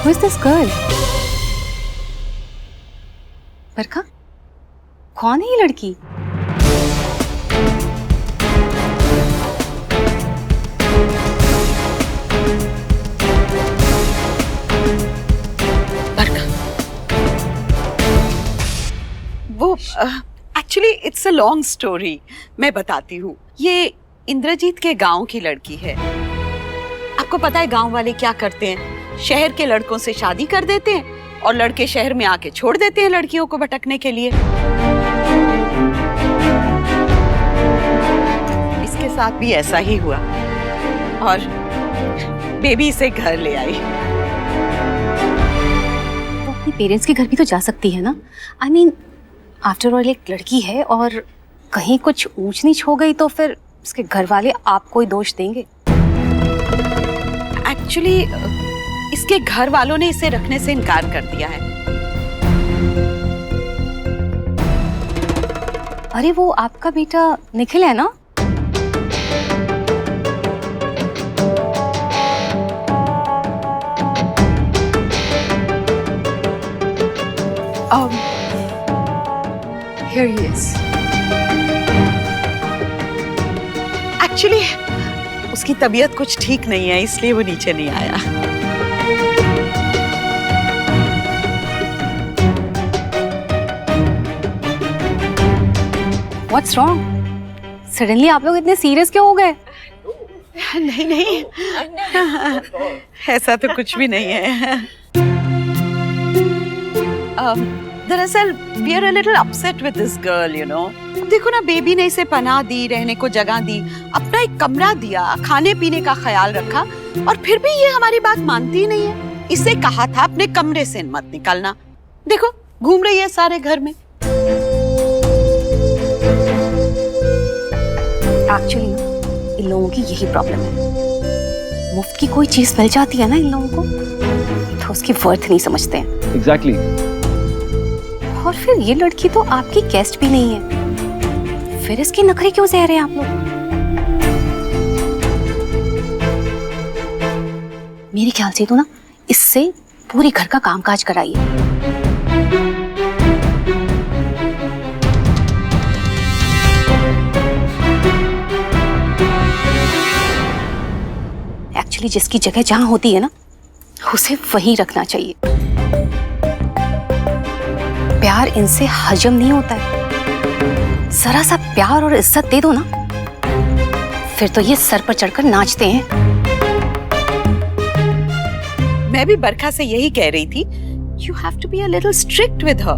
Who is this girl? बरखा, कौन है ये लड़की? वो actually it's a long story, मैं बताती हूँ। ये इंद्रजीत के गांव की लड़की है। आपको पता है गांव वाले क्या करते हैं? शहर के लड़कों से शादी कर देते हैं और लड़के शहर में आके छोड़ देते हैं लड़कियों को भटकने के लिए। इसके साथ भी ऐसा ही हुआ और बेबी इसे घर ले आई। वो अपने पेरेंट्स के घर भी तो जा सकती है ना? I mean, आफ्टर ऑल एक लड़की है और कहीं कुछ ऊंच नीच हो गई तो फिर उसके घर वाले आपको ही दोष देंगे। एक्चुअली इसके घर वालों ने इसे रखने से इनकार कर दिया है। अरे वो आपका बेटा निखिल है ना? Here he is. Actually, उसकी तबीयत कुछ ठीक नहीं है, इसलिए वो नीचे नहीं आया। What's wrong? Suddenly आप लोग इतने सीरियस क्यों हो गए? नहीं नहीं, ऐसा तो कुछ भी नहीं है। दरअसल we are a little upset with this girl, you know. देखो ना, बेबी ने इसे पनाह दी, रहने को जगह दी, अपना एक कमरा दिया, खाने पीने का ख्याल रखा और फिर भी ये हमारी बात मानती ही नहीं है। इसे कहा था अपने कमरे से मत निकलना, देखो घूम रही है सारे घर में। एक्चुअली इन लोगों की यही प्रॉब्लम है। मुफ्त की कोई चीज मिल जाती है ना इन लोगों को तो उसकी वर्थ नहीं समझते हैं। एग्जैक्टली। और फिर ये लड़की तो आपकी गेस्ट भी नहीं है, फिर इसके नखरे क्यों सह रहे हैं आप लोग? मेरे ख्याल से तो ना इससे पूरे घर का कामकाज कराइए। एक्चुअली जिसकी जगह जहां होती है ना उसे वहीं रखना चाहिए। प्यार इनसे हजम नहीं होता है। जरा सा प्यार और इज्जत दे दो ना, फिर तो ये सर पर चढ़कर नाचते हैं। मैं भी बरखा से यही कह रही थी, you have to be a little strict with her.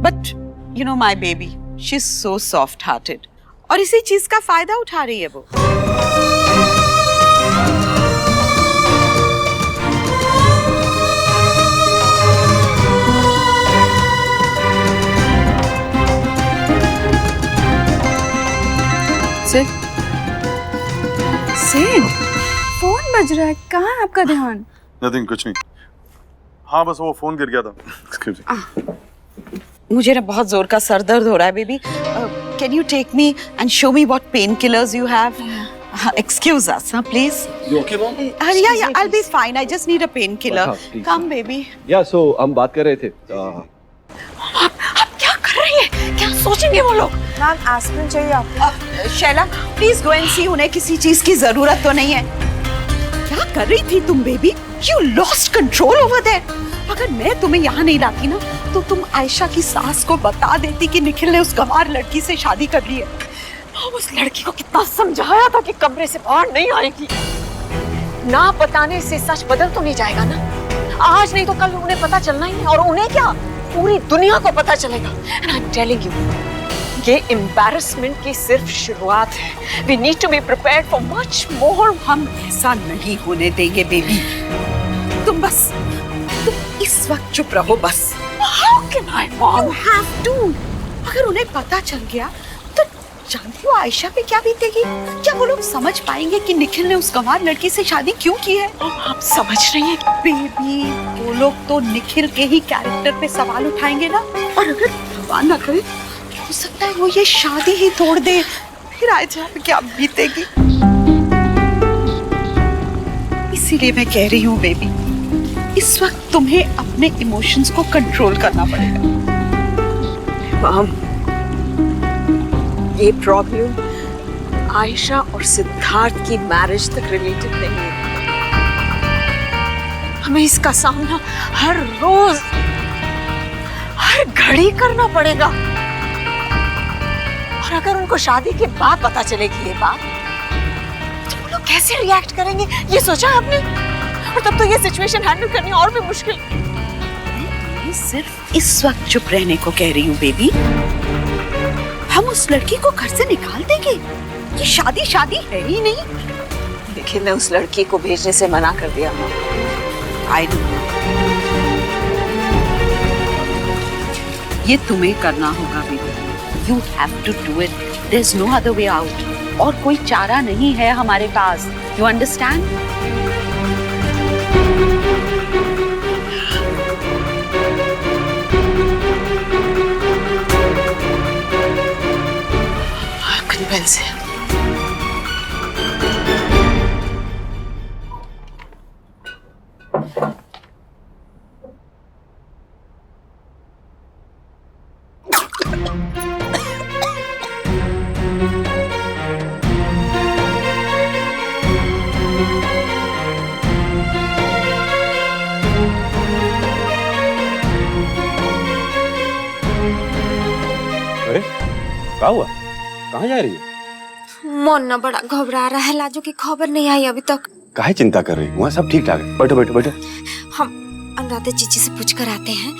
But you know my baby, she's so soft-hearted. और इसी चीज का फायदा उठा रही है वो। सिड, फोन बज रहा है, कहाँ है आपका ध्यान? नथिंग, कुछ नहीं। हाँ बस वो फोन गिर गया था। Excuse me. मुझे ना बहुत जोर का सर दर्द हो रहा है baby. Can you take me and show me what pain killers you have? Excuse us, huh, please. You okay, mom? Yeah, I'll be fine. I just need a painkiller. Come, baby. Yeah, so हम बात कर रहे थे। आप क्या कर रही हैं? क्या सोचेंगे वो लोग? मैम, एस्पिरिन चाहिए आपको? शैला, प्लीज गो एंड सी, उन्हें किसी चीज की जरूरत तो नहीं है। क्या कर रही थी तुम baby? You lost control over there. अगर मैं तुम्हें यहाँ नहीं लाती ना, तो तुम आयशा की सास को बता देती कि निखिल ने उस गंवार लड़की से शादी कर ली है। उस लड़की को कितना समझाया था कि कमरे से बाहर नहीं आएगी। ना बताने से सच बदल तो नहीं जाएगा ना। आज नहीं तो कल उन्हें पता चलना ही है, और उन्हें क्या, पूरी दुनिया को पता चलेगा। And I'm telling you, ये embarrassment की सिर्फ शुरुआत है। We need to be prepared for much more. हम ऐसा नहीं होने देंगे बेबी। तुम इस वक्त चुप रहो बस। How can I, Mom? You have to. अगर उन्हें पता चल गया तो जानती हो आयशा पे क्या बीतेगी? क्या वो लोग समझ पाएंगे कि निखिल ने उस गंवार लड़की से शादी क्यों की है? आप समझ रही हैं? बेबी, वो लोग तो निखिल के ही कैरेक्टर पे सवाल उठाएंगे ना। और अगर भगवान ना करे, हो सकता है वो ये शादी ही तोड़ दे, फिर आयशा पे क्या बीतेगी? इसीलिए मैं कह रही हूँ बेबी, इस वक्त तुम्हें अपने इमोशंस को कंट्रोल करना पड़ेगा। मॉम, ये प्रॉब्लम आयशा और सिद्धार्थ की मैरिज तक रिलेटेड नहीं है। हमें इसका सामना हर रोज, हर घड़ी करना पड़ेगा। और अगर उनको शादी के बाद पता चलेगी ये बात, तो वो लोग कैसे रिएक्ट करेंगे, ये सोचा है आपने? और तब तो ये सिचुएशन हैंडल करनी और भी मुश्किल। मैं सिर्फ इस वक्त चुप रहने को कह रही हूँ बेबी। हम उस लड़की को घर से निकाल देंगे। ये शादी है ही नहीं। देखिए, मैं उस लड़की को भेजने से मना कर दिया। I know. ये तुम्हें करना होगा baby. You have to do it. There's no other way out. और कोई चारा नहीं है हमारे पास। You understand? कन्विंस है। अरे क्या हुआ? कहाँ जा रही हो? मोन्ना बड़ा घबरा रहा है। लाजो की खबर नहीं आई अभी तक। काहे चिंता कर रही? वहाँ सब ठीक ठाक है। बैठो बैठो बैठो। हम अनुराधा चीची से पूछ कर आते हैं,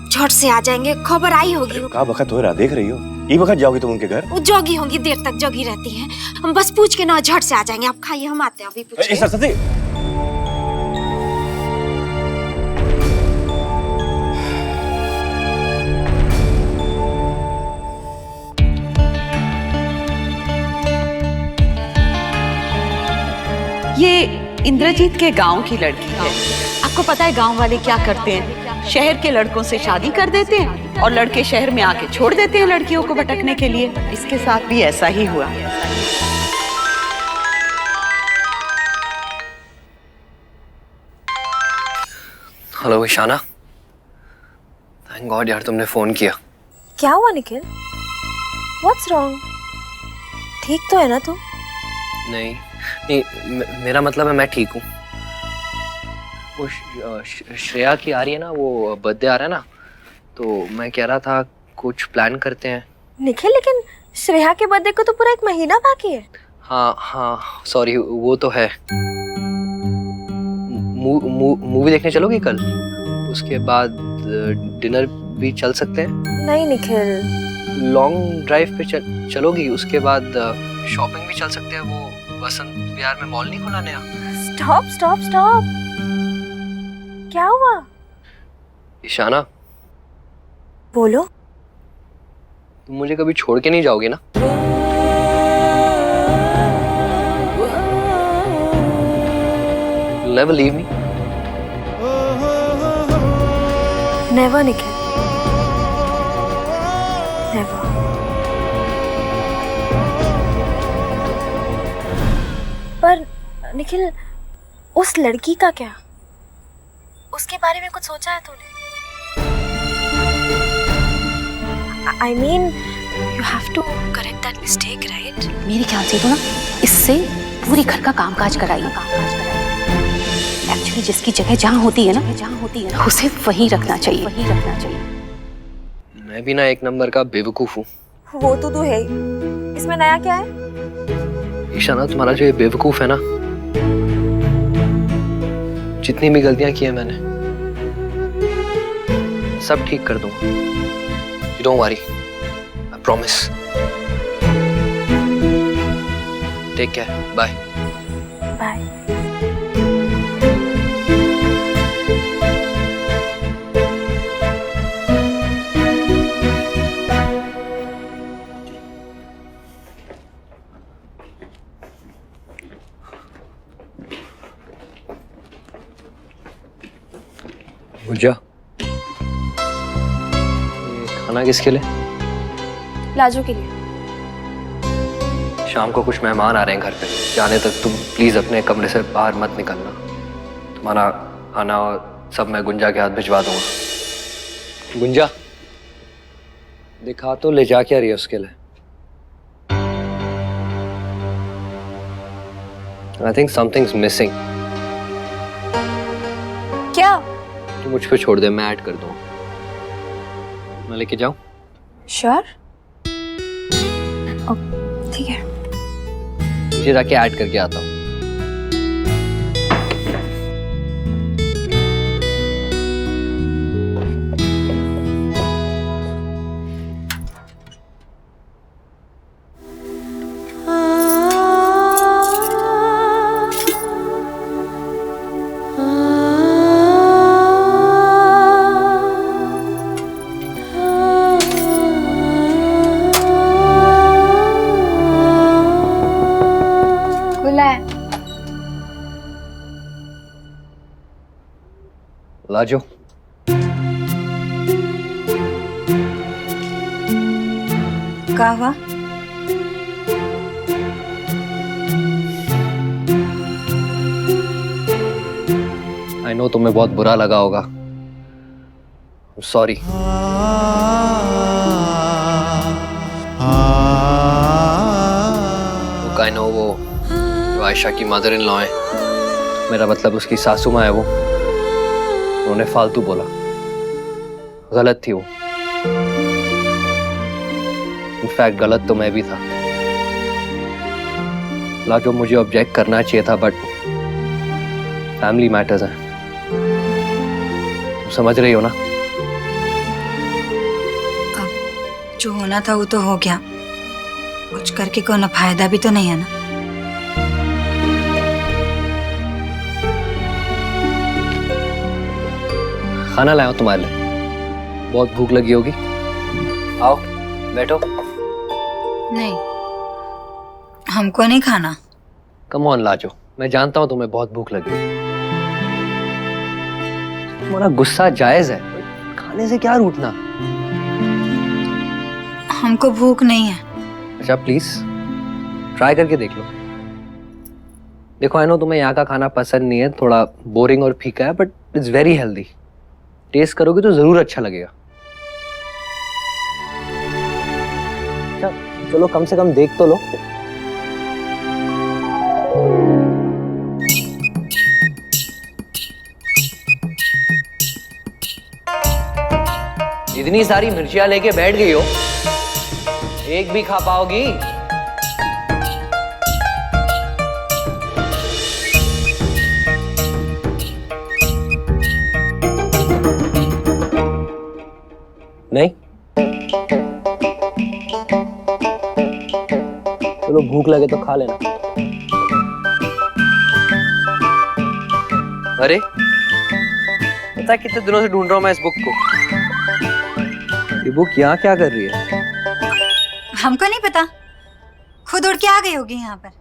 झट से आ जाएंगे। खबर आई होगी। का वक्त हो रहा, देख रही हो? ये वक्त जाओगी तुम उनके घर? वो जोगी होंगी, देर तक जोगी रहती है। हम बस पूछ के ना झट से आ जाएंगे। आप खाइए, हम आते हैं अभी पूछ के। सरस्वती, ये इंद्रजीत के गांव की लड़की है। आपको पता है गांव वाले क्या करते हैं? शहर के लड़कों से शादी कर देते हैं और लड़के शहर में आके छोड़ देते हैं लड़कियों को भटकने के लिए। इसके साथ भी ऐसा ही हुआ। हेलो ईशाना, थैंक गॉड यार तुमने फोन किया। क्या हुआ निखिल? What's wrong? ठीक तो है ना तुम? नहीं नहीं, मेरा मतलब है मैं ठीक हूँ। वो श्रेया की आ रही है ना, वो बर्थडे आ रहा है ना, तो मैं कह रहा था कुछ प्लान करते हैं। निखिल, लेकिन श्रेया के बर्थडे को तो पूरा 1 महीना बाकी है। हाँ हाँ सॉरी, वो तो है। मूवी देखने चलोगी कल? उसके बाद डिनर भी चल सकते हैं। नहीं निखिल। लॉन्ग ड्राइव पे चलोगी? उसके बाद शॉपिंग भी चल सकते हैं। वो बसंत विहार में मॉल नहीं खुला नया? Stop stop stop. क्या हुआ? ईशाना बोलो। तुम मुझे कभी छोड़ के नहीं जाओगे ना? Never leave me. Never Nikhil, never. पर निखिल, उस लड़की का क्या? उसके बारे में कुछ सोचा है तूने? I mean, you have to correct that mistake, right? मेरे ख्याल से तो ना इससे पूरी घर का कामकाज कराइए। एक्चुअली जिसकी जगह जहाँ होती है ना, उसे वहीं रखना चाहिए। मैं भी ना एक नंबर का बेवकूफ हूँ। वो तो तू है ही। इसमें नया क्या है? ईशाना, तुम्हारा जो ये बेवकूफ है ना, जितनी भी गलतियां की है मैंने, सब ठीक कर दूंगा। You don't worry, I promise. Take care, bye. Bye. पूजा, खाना किसके लिए? लाजो के लिए। शाम को कुछ मेहमान आ रहे हैं घर पे। जाने तक तुम प्लीज अपने कमरे से बाहर मत निकलना। तुम्हारा आना और सब मैं गुंजा के हाथ भिजवा दूंगा। गुंजा, दिखा तो ले जा क्या रही है उसके लिए? I think something's missing. क्या? तू मुझ पे छोड़ दे, मैं ऐड कर दूँ। मैं लेके जाऊँ? श्योर, ठीक है। मुझे जाके ऐड करके आता हूँ। लाजो, क्या हुआ? आई नो तुम्हें बहुत बुरा लगा होगा। सॉरी। आई नो वो आयशा की मदर इन लॉ है, मेरा मतलब उसकी सासू माँ है, वो उन्होंने फालतू बोला, गलत थी वो। इनफैक्ट गलत तो मैं भी था। लाजो, मुझे ऑब्जेक्ट करना चाहिए था, बट फैमिली मैटर्स हैं, तुम समझ रही हो ना? अब जो होना था वो तो हो गया, कुछ करके कोई फायदा भी तो नहीं है ना। खाना लाया हूं तुम्हारे लिए, बहुत भूख लगी होगी। आओ बैठो। नहीं, हमको नहीं खाना। कम ऑन लाजो, मैं जानता हूं तुम्हें बहुत भूख लगी। तुम्हारा गुस्सा जायज है, खाने से क्या रूठना। हमको भूख नहीं है। अच्छा प्लीज ट्राई करके देख लो। देखो आई नो तुम्हें यहाँ का खाना पसंद नहीं है, थोड़ा बोरिंग और फीका है, but it's very healthy. Taste करोगे तो जरूर अच्छा लगेगा। चलो कम से कम देख तो लो। इतनी सारी मिर्चियां लेके बैठ गई हो, एक भी खा पाओगी? नहीं? चलो भूख लगे तो खा लेना। अरे पता कितने दिनों से ढूंढ रहा हूं मैं इस बुक को। ये बुक यहाँ क्या कर रही है? हमको नहीं पता, खुद उड़ के आ गई होगी यहाँ पर।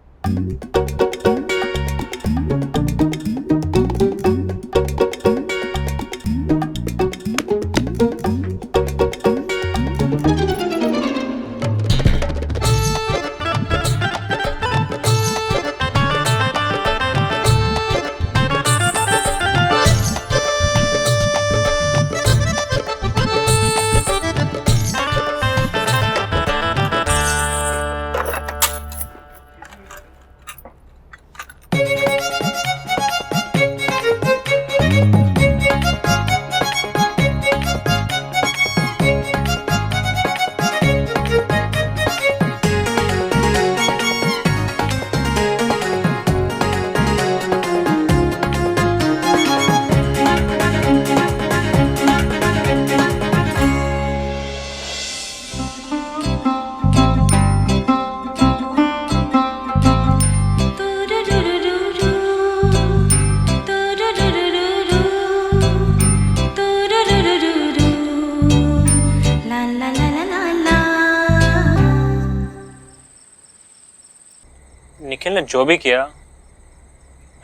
निखिल ने जो भी किया,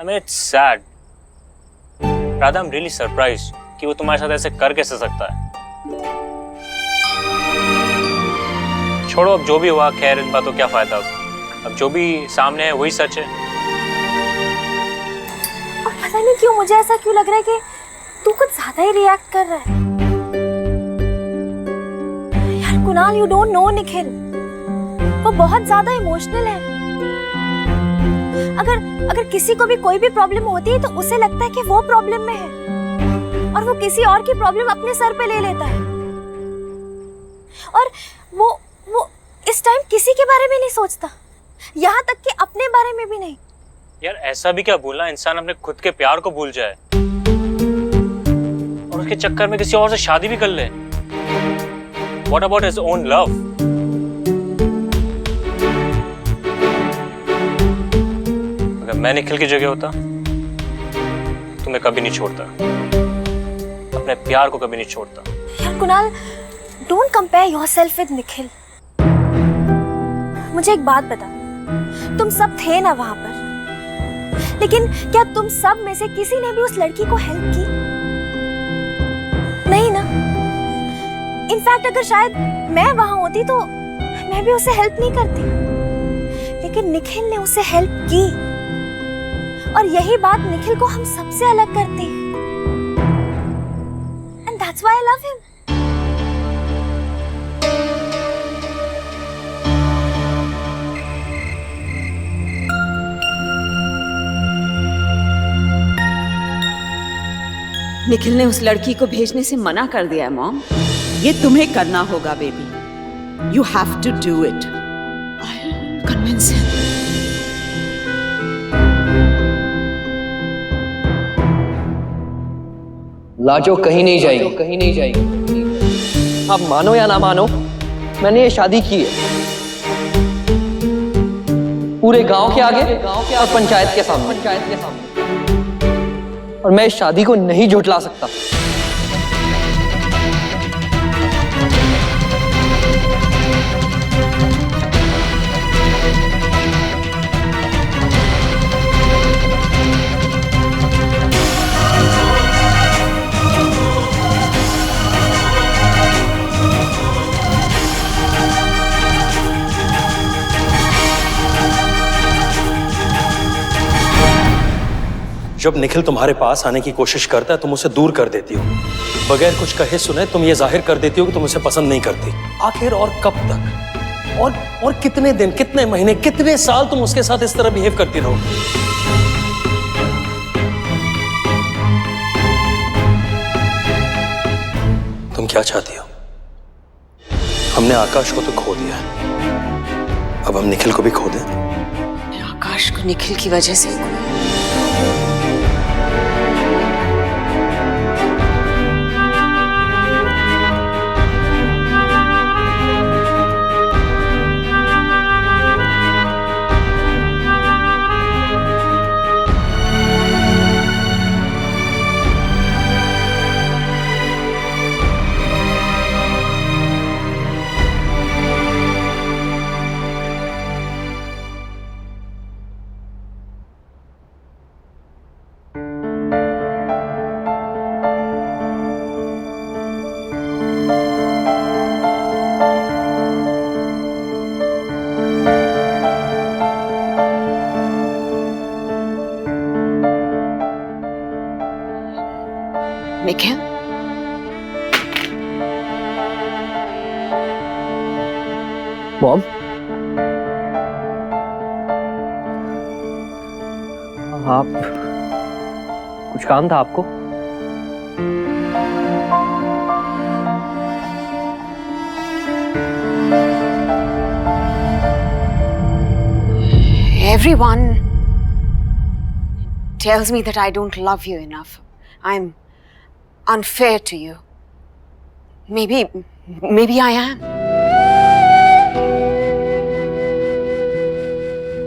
I mean it's sad. Radha, I'm really surprised कि वो तुम्हारे साथ ऐसे कर कैसे सकता है। छोड़ो अब जो भी हुआ, खैर इन बातों क्या फायदा। अब जो भी सामने है वही सच है। और पता नहीं क्यों मुझे ऐसा क्यों लग रहा है कि तू कुछ ज्यादा ही रिएक्ट कर रहा है यार। Kunal, you don't know Nikhil, वो बहुत ज्यादा इमोशनल है। अगर किसी को भी कोई भी प्रॉब्लम होती है तो उसे लगता है कि वो प्रॉब्लम में है और वो किसी और की प्रॉब्लम अपने सर पे ले लेता है। और वो इस टाइम किसी के बारे में नहीं सोचता, यहाँ तक कि अपने बारे में भी नहीं। यार ऐसा भी क्या भूलना, इंसान अपने खुद के प्यार को भूल जाए और उसके चक्कर में किसी और से शादी भी कर ले। What about his own love? अगर मैं निखिल की जगह होता तो मैं कभी नहीं छोड़ता, अपने प्यार को कभी नहीं छोड़ता। यार Kunal, don't compare yourself with Nikhil. मुझे एक बात बता, तुम सब थे ना वहां पर, लेकिन क्या तुम सब में से किसी ने भी उस लड़की को हेल्प की? नहीं ना। इनफैक्ट अगर शायद मैं वहां होती तो मैं भी उसे हेल्प नहीं करती, लेकिन निखिल ने उसे हेल्प की और यही बात निखिल को हम सबसे अलग करती है। And that's why I love him. Nikhil ने उस लड़की को भेजने से मना कर दिया है मॉम। ये तुम्हें करना होगा baby, you have to do it. Convince him. Lajo कहीं नहीं जाएगी, कहीं नहीं जाएगी। आप मानो या ना मानो, मैंने ये शादी की है पूरे गांव के आगे और पंचायत के सामने। और मैं इस शादी को नहीं झुठला सकता। जब निखिल तुम्हारे पास आने की कोशिश करता है तुम उसे दूर कर देती हो, बगैर कुछ कहे सुने तुम ये जाहिर कर देती हो कि तुम उसे पसंद नहीं करती। आखिर और कब तक और कितने दिन, कितने महीने, कितने साल तुम उसके साथ इस तरह बिहेव करती रहोगी? तुम क्या चाहती हो? हमने आकाश को तो खो दिया है, अब हम निखिल को भी खो दें? आकाश को निखिल की वजह से निखिल, मॉम, आप कुछ काम था आपको? Everyone tells me that I don't love you enough. I'm unfair to you. Maybe I am.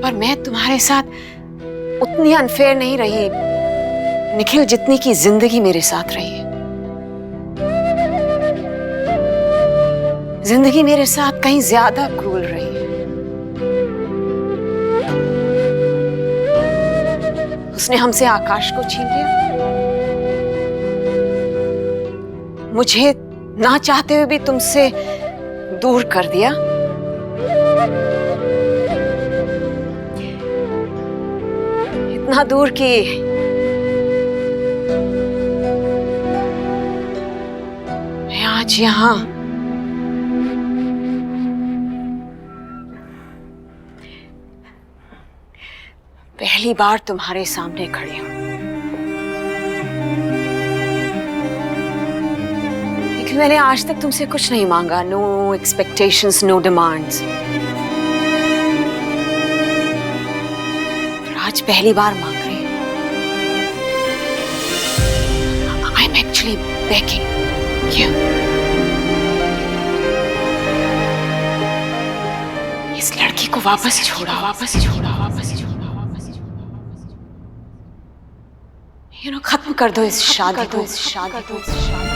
पर मैं तुम्हारे साथ उतनी अनफेयर नहीं रही निखिल जितनी की जिंदगी मेरे साथ रही है। जिंदगी मेरे साथ कहीं ज्यादा क्रूर रही है। उसने हमसे आकाश को छीन लिया, मुझे ना चाहते हुए भी तुमसे दूर कर दिया। इतना दूर कि जी हाँ, पहली बार तुम्हारे सामने खड़ी हूं, लेकिन मैंने आज तक तुमसे कुछ नहीं मांगा। No expectations, no demands. आज पहली बार मांग रही हूं। I am actually begging you. इस लड़की को वापस छोड़ा, वापस छोड़ा, वापस छोड़ा, वापस छोड़ा। खत्म कर दो इस शादी को, इस शादी को, इस शादी को।